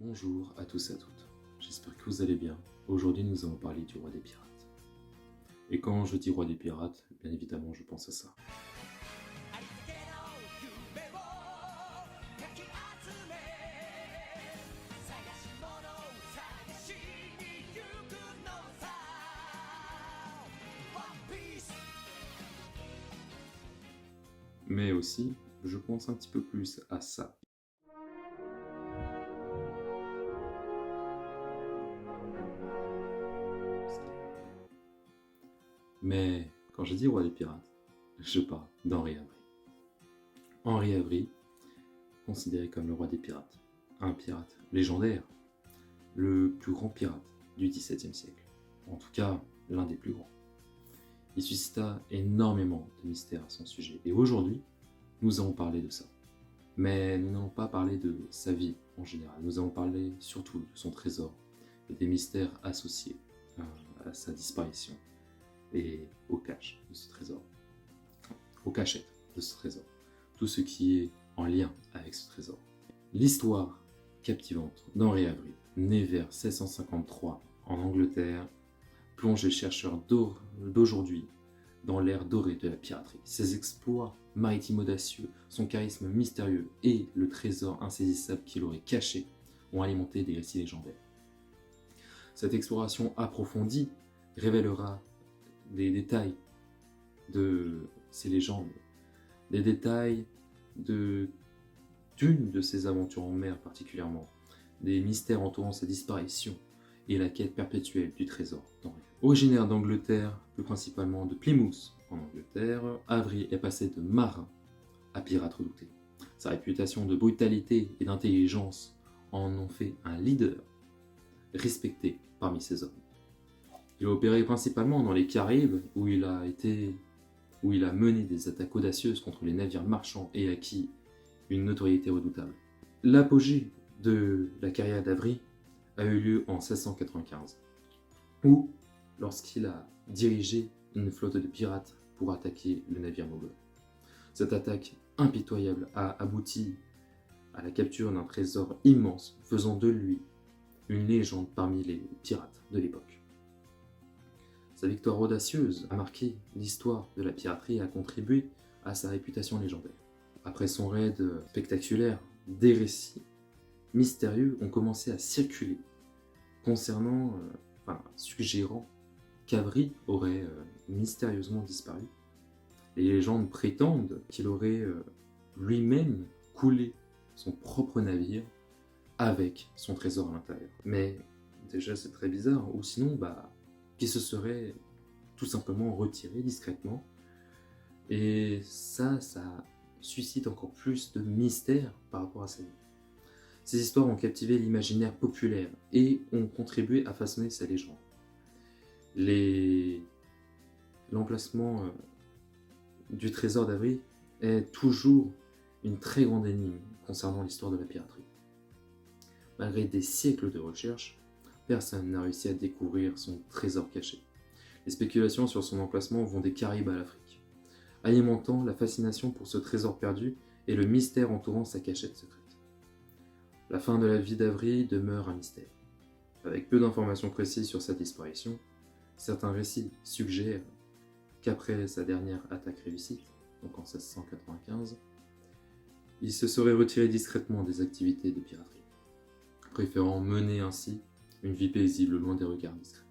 Bonjour à tous et à toutes, j'espère que vous allez bien. Aujourd'hui nous allons parler du roi des pirates. Et quand je dis roi des pirates, bien évidemment je pense à ça. Mais aussi, je pense un petit peu plus à ça. Mais quand je dis roi des pirates, je parle d'Henri Avery. Henri Avery, considéré comme le roi des pirates, un pirate légendaire, le plus grand pirate du XVIIe siècle, en tout cas l'un des plus grands. Il suscita énormément de mystères à son sujet, et aujourd'hui, nous allons parler de ça. Mais nous n'allons pas parler de sa vie en général, nous allons parler surtout de son trésor et des mystères associés à sa disparition et au cache de ce trésor, aux cachettes de ce trésor, tout ce qui est en lien avec ce trésor. L'histoire captivante d'Henri Avery, né vers 1653 en Angleterre, plonge les chercheurs d'aujourd'hui dans l'ère dorée de la piraterie. Ses exploits maritimes audacieux, son charisme mystérieux et le trésor insaisissable qu'il aurait caché ont alimenté des récits légendaires. Cette exploration approfondie révélera des détails de ces légendes, des détails d'une de ses aventures en mer particulièrement, des mystères entourant sa disparition et la quête perpétuelle du trésor d'Henri. Originaire d'Angleterre, plus principalement de Plymouth en Angleterre, Avery est passé de marin à pirate redouté. Sa réputation de brutalité et d'intelligence en ont fait un leader respecté parmi ses hommes. Il a opéré principalement dans les Caraïbes où il a mené des attaques audacieuses contre les navires marchands et acquis une notoriété redoutable. L'apogée de la carrière d'Avery a eu lieu en 1695, où lorsqu'il a dirigé une flotte de pirates pour attaquer le navire moghol. Cette attaque impitoyable a abouti à la capture d'un trésor immense, faisant de lui une légende parmi les pirates de l'époque. Sa victoire audacieuse a marqué l'histoire de la piraterie et a contribué à sa réputation légendaire. Après son raid spectaculaire, des récits mystérieux ont commencé à circuler suggérant qu'Avery aurait mystérieusement disparu. Les légendes prétendent qu'il aurait lui-même coulé son propre navire avec son trésor à l'intérieur. Mais déjà c'est très bizarre, ou sinon qu'il se serait tout simplement retiré discrètement. Et ça suscite encore plus de mystère par rapport à sa vie. Ces histoires ont captivé l'imaginaire populaire et ont contribué à façonner sa légende. L'emplacement du trésor d'Avery est toujours une très grande énigme concernant l'histoire de la piraterie. Malgré des siècles de recherche, personne n'a réussi à découvrir son trésor caché. Les spéculations sur son emplacement vont des Caraïbes à l'Afrique, alimentant la fascination pour ce trésor perdu et le mystère entourant sa cachette secrète. La fin de la vie d'Avery demeure un mystère. Avec peu d'informations précises sur sa disparition, certains récits suggèrent qu'après sa dernière attaque réussie, donc en 1695, il se serait retiré discrètement des activités de piraterie, préférant mener ainsi une vie paisible loin des regards discrets.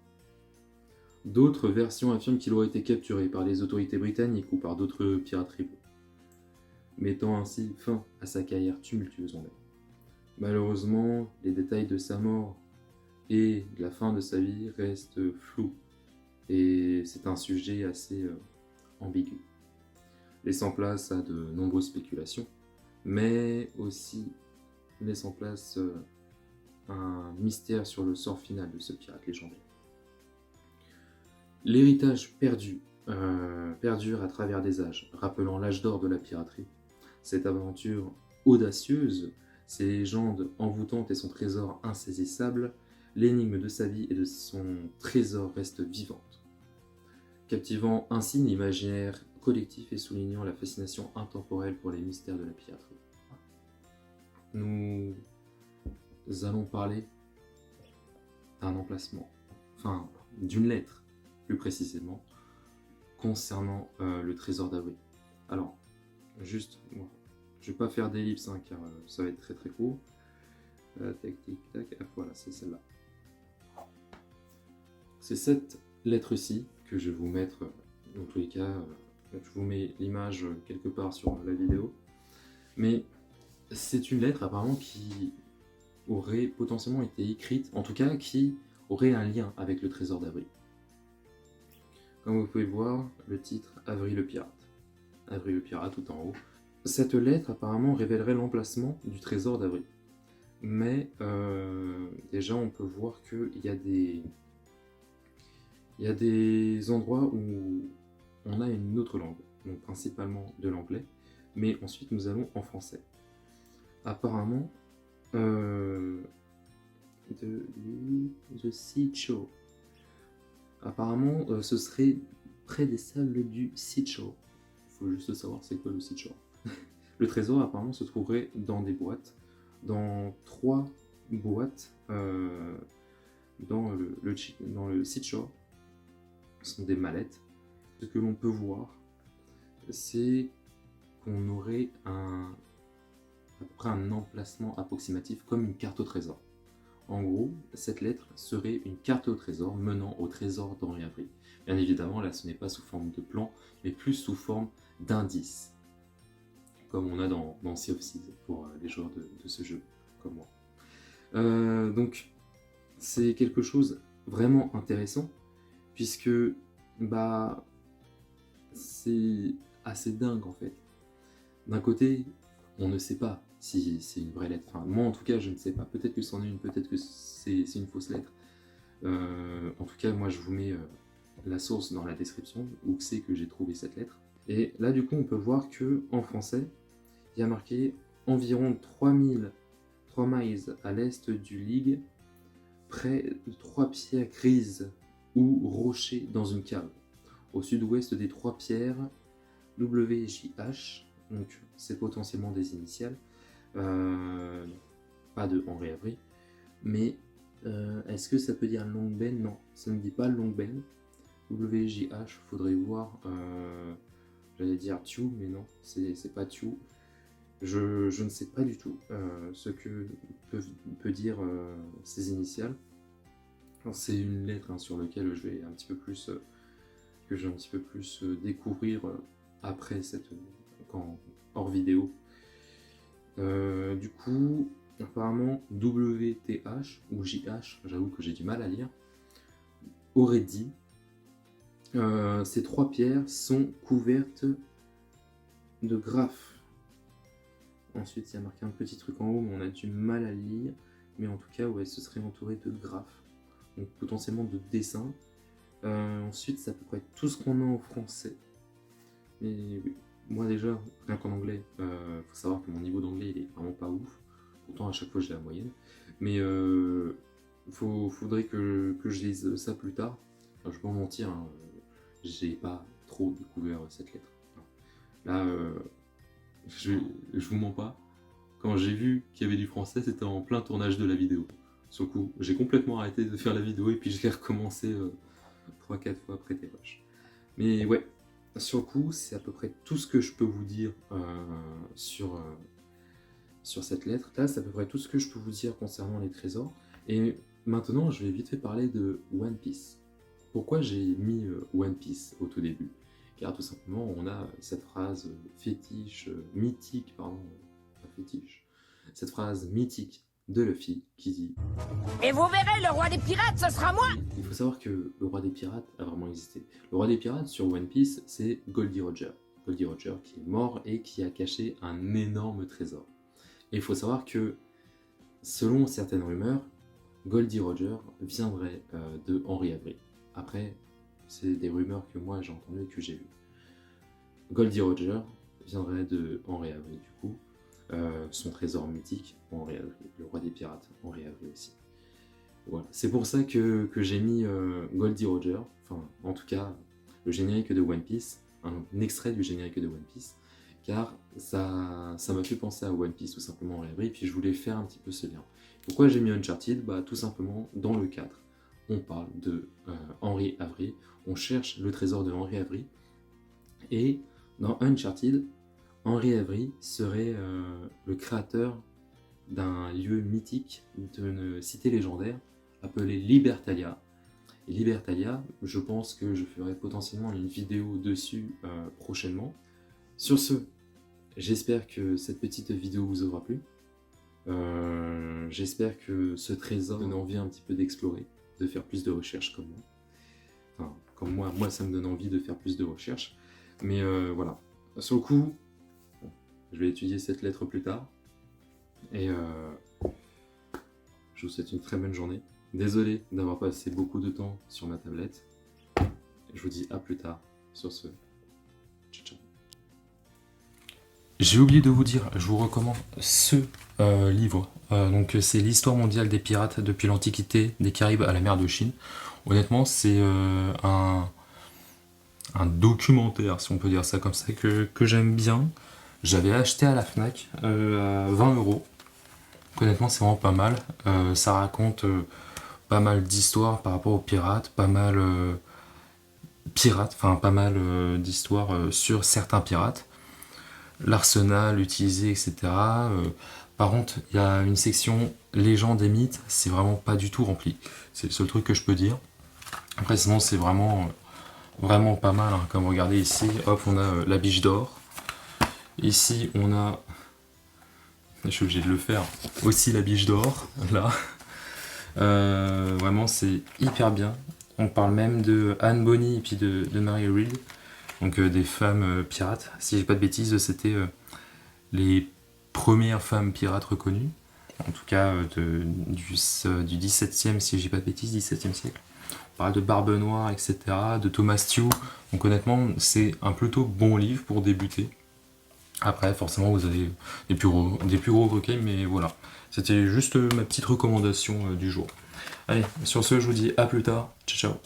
D'autres versions affirment qu'il aurait été capturé par les autorités britanniques ou par d'autres pirates rivaux, mettant ainsi fin à sa carrière tumultueuse en mer. Malheureusement, les détails de sa mort et de la fin de sa vie restent flous, et c'est un sujet assez ambigu, laissant place à de nombreuses spéculations, mais aussi laissant place un mystère sur le sort final de ce pirate légendaire. L'héritage perdure à travers des âges, rappelant l'âge d'or de la piraterie. Cette aventure audacieuse, ses légendes envoûtantes et son trésor insaisissable, l'énigme de sa vie et de son trésor reste vivante, captivant ainsi l'imaginaire collectif et soulignant la fascination intemporelle pour les mystères de la piraterie. Nous allons parler d'un emplacement, enfin d'une lettre plus précisément, concernant le trésor d'Avery. Alors, juste, bon, je vais pas faire d'ellipse hein, car ça va être très très court. Tac, tic, tac, voilà, c'est celle-là. C'est cette lettre-ci que je vais vous mettre, dans tous les cas, je vous mets l'image quelque part sur la vidéo. Mais c'est une lettre apparemment qui aurait potentiellement été écrite, en tout cas qui aurait un lien avec le trésor d'Avery. Comme vous pouvez voir, le titre Avery le pirate. Avery le pirate tout en haut. Cette lettre apparemment révélerait l'emplacement du trésor d'Avery. Mais déjà on peut voir qu'il y a des endroits où on a une autre langue, donc principalement de l'anglais, mais ensuite nous allons en français. Apparemment, The Seashore. Apparemment, ce serait près des sables du Seashore. Il faut juste savoir c'est quoi le Seashore. Le trésor apparemment se trouverait dans des boîtes, dans 3 boîtes dans le Seashore. Ce sont des mallettes. Ce que l'on peut voir, c'est qu'on aurait à peu près un emplacement approximatif comme une carte au trésor. En gros, cette lettre serait une carte au trésor menant au trésor d'Henri Avery. Bien évidemment, là, ce n'est pas sous forme de plan, mais plus sous forme d'indices, comme on a dans Sea of Thieves pour les joueurs de ce jeu, comme moi. Donc, c'est quelque chose vraiment intéressant, puisque bah, c'est assez dingue en fait. D'un côté, on ne sait pas si c'est une vraie lettre. Enfin, moi en tout cas, je ne sais pas. Peut-être que c'en est une, peut-être que c'est une fausse lettre. En tout cas, moi je vous mets la source dans la description, où c'est que j'ai trouvé cette lettre. Et là, du coup, on peut voir que en français, il y a marqué environ 3 miles à l'est du Ligue, près de 3 pierres grises ou rochers dans une cave. Au sud-ouest des 3 pierres, WJH, donc c'est potentiellement des initiales, pas de Henri Avery, mais est-ce que ça peut dire Long Ben? Non, ça ne dit pas Long Ben. WJH, faudrait voir, j'allais dire Tew, mais non, c'est pas Tew. Je ne sais pas du tout ce que peut dire ces initiales. C'est une lettre hein, sur laquelle je vais un petit peu plus découvrir après hors vidéo. Du coup, apparemment WTH ou JH, j'avoue que j'ai du mal à lire, aurait dit ces 3 pierres sont couvertes de graphes. Ensuite, il y a marqué un petit truc en haut, mais on a du mal à lire. Mais en tout cas, ouais, ce serait entouré de graphes, donc potentiellement de dessins. Ensuite, c'est à peu près tout ce qu'on a en français. Mais oui, moi déjà, rien qu'en anglais, faut savoir que mon niveau d'anglais il est vraiment pas ouf. Pourtant, à chaque fois, j'ai la moyenne. Mais faudrait que je lise ça plus tard. Enfin, je peux pas mentir, hein, j'ai pas trop découvert cette lettre. Là, je vous mens pas. Quand j'ai vu qu'il y avait du français, c'était en plein tournage de la vidéo. Sur le coup, j'ai complètement arrêté de faire la vidéo et puis je l'ai recommencé 3-4 fois après des rushs. Mais ouais, sur le coup, c'est à peu près tout ce que je peux vous dire sur cette lettre. Là, c'est à peu près tout ce que je peux vous dire concernant les trésors. Et maintenant, je vais vite fait parler de One Piece. Pourquoi j'ai mis One Piece au tout début? Car tout simplement, on a cette phrase mythique, pardon, pas fétiche, cette phrase mythique de Luffy qui dit « Et vous verrez, le roi des pirates, ce sera moi !» Il faut savoir que le roi des pirates a vraiment existé. Le roi des pirates sur One Piece, c'est Goldie Roger. Goldie Roger qui est mort et qui a caché un énorme trésor. Et il faut savoir que, selon certaines rumeurs, Goldie Roger viendrait de Henri Avery. Après, c'est des rumeurs que moi j'ai entendues et que j'ai vues. Goldie Roger viendrait de Henri Avery du coup, son trésor mythique, Henri Avery, le roi des pirates, Henri Avery aussi. Voilà. C'est pour ça que j'ai mis Goldie Roger, enfin en tout cas le générique de One Piece, un extrait du générique de One Piece, car ça m'a fait penser à One Piece tout simplement, Henri Avery, et puis je voulais faire un petit peu ce lien. Pourquoi j'ai mis Uncharted? Bah, tout simplement, dans le cadre, on parle de Henry Avery, on cherche le trésor de Henry Avery, et dans Uncharted, Henry Avery serait le créateur d'un lieu mythique, d'une cité légendaire, appelée Libertalia. Et Libertalia, je pense que je ferai potentiellement une vidéo dessus prochainement. Sur ce, j'espère que cette petite vidéo vous aura plu. J'espère que ce trésor donne envie un petit peu d'explorer, de faire plus de recherches comme moi. Enfin, comme moi ça me donne envie de faire plus de recherches. Mais voilà, sur le coup, je vais étudier cette lettre plus tard. Et je vous souhaite une très bonne journée. Désolé d'avoir passé beaucoup de temps sur ma tablette. Je vous dis à plus tard sur ce. Ciao, ciao. J'ai oublié de vous dire, je vous recommande ce livre. Donc c'est l'histoire mondiale des pirates depuis l'Antiquité, des Caraïbes à la mer de Chine. Honnêtement, c'est un documentaire, si on peut dire ça comme ça, que j'aime bien. J'avais acheté à la Fnac à 20 €. Honnêtement, c'est vraiment pas mal. Ça raconte pas mal d'histoires par rapport aux pirates, pas mal d'histoires sur certains pirates, l'arsenal utilisé, etc. Par contre, il y a une section légendes et mythes, c'est vraiment pas du tout rempli. C'est le seul truc que je peux dire. Après, sinon, c'est vraiment pas mal. Hein. Comme regardez ici, hop, on a la biche d'or. Ici, on a. Je suis obligé de le faire. Aussi la biche d'or, là. Vraiment, c'est hyper bien. On parle même de Anne Bonny et puis de Mary Read, donc des femmes pirates. Si j'ai pas de bêtises, c'était les premières femmes pirates reconnues, en tout cas du 17e, si j'ai pas de bêtises, 17e siècle. On parle de Barbe Noire, etc., de Thomas Tew. Donc honnêtement, c'est un plutôt bon livre pour débuter. Après, forcément, vous avez des plus gros recueils, mais voilà. C'était juste ma petite recommandation du jour. Allez, sur ce, je vous dis à plus tard. Ciao, ciao.